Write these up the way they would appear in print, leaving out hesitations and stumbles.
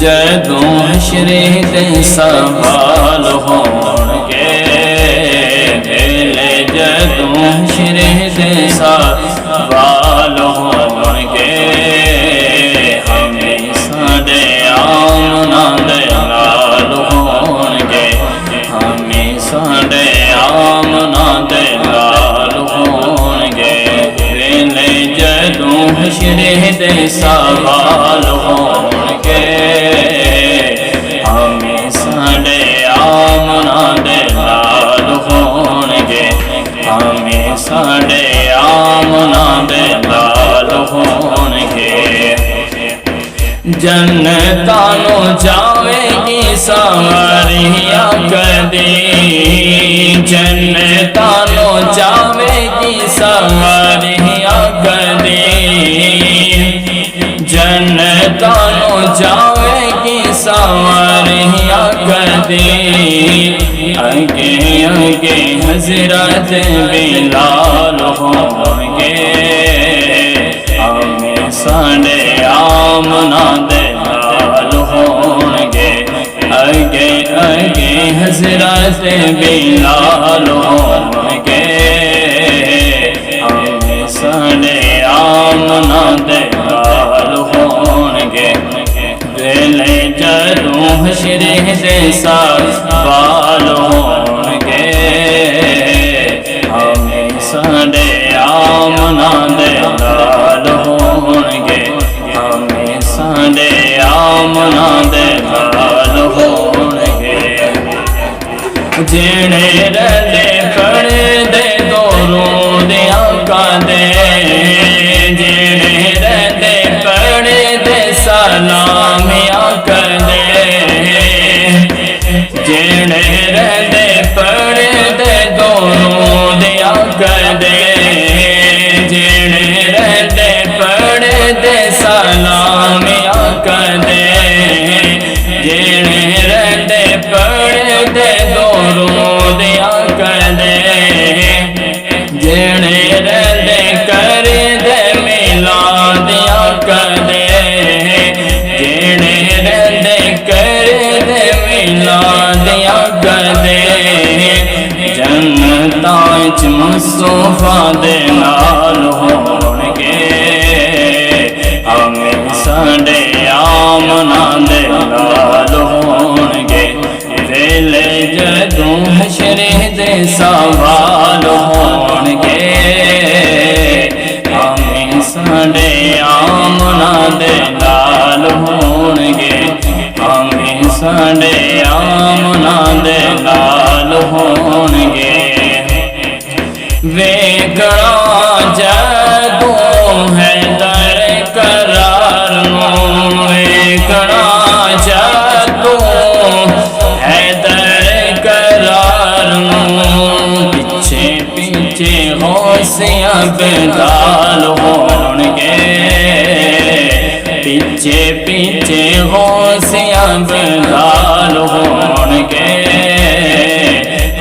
जदों हशरे दे सवाल होणगे, वेले जदों हशरे दे सवाल होणगे, हमें साडे आमना दे नाल होणगे, हमें साडे आमना दे नाल होणगे, वेले जदों हशरे दे सवाल होणगे, हमें साडे आमना दे नाल होणगे, हमें साडे आमना दे नाल होणगे। जन्नतां नूं जावेगी सारियां कदी, जन्नतां नूं जावेगी सारियां कदी, जन्नतां नूं जावेगी सारियां कदी, अगे अगे हज़रत बिलाल होणगे, हमें साडे आमना दे नाल होणगे, अगे अगे हज़रत बिलाल होणगे, हमें साडे आमना दे नाल होणगे, वेले जदों हशरे दे सवाल होणगे, हमें साडे आमना दे नाल होणगे, हमें साडे आमना दे नाल होणगे। जेड़े रले पढ़दे दोरों दे आका दे, जेड़े रले पढ़दे सलाम आका दे, जेड़े रले पढ़दे दोरों दे आका दे, जेड़े रले पढ़दे सलाम आका दे, जेड़े रले पढ़दे दोरों दे आका दे, जेड़े रले करदे मिलाद आका दे, जेड़े रले करदे मिलाद आका दे, जन्नतां च मुस्तफा दे नाल होणगे, हमें साडे आमना दे नाल होणगे, वेले जदों हशरे दे सवाल होणगे, हमें साडे आमना दे नाल होणगे, हमें साडे आमना दे नाल होणगे। वेखणा जदों हैदर करार नूं, वेखणा जदों हैदर करार नूं, पिछे पिछे गौसियां बेदाल होणगे, पिछे पिछे गौसियां बेदाल होणगे,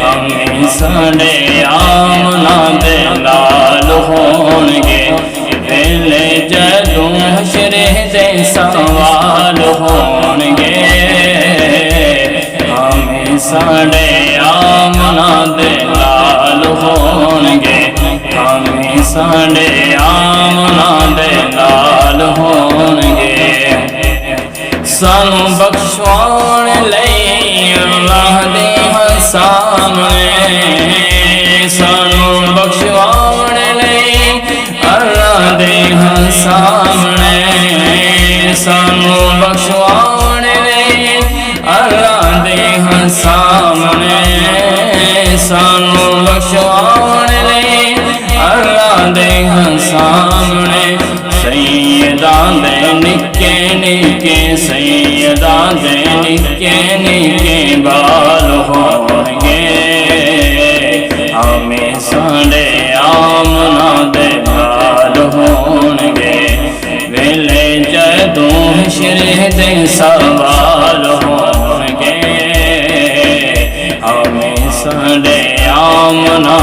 हमें साडे आमना दे नाल होणगे, वेले जदों हशरे दे सवाल होणगे, हमें साडे आमना दे नाल होणगे, हमें साडे आमना दे नाल होणगे। सानू बख्शवाण लई अल्लाह दे सामने, सानू बख्शवाण लई अल्लाह दे सामने, सानू बख्शवाण लई अल्लाह दे सामने, सानू बख्शवाण लई अल्लाह दे सामने, सैयदां दे निक्के निक्के, सैयदां दे निक्के निक्के बाल होणगे, हमें साडे आमना दे नाल होणगे, वेले जदों हशरे दे सवाल होणगे, हमें साडे आमना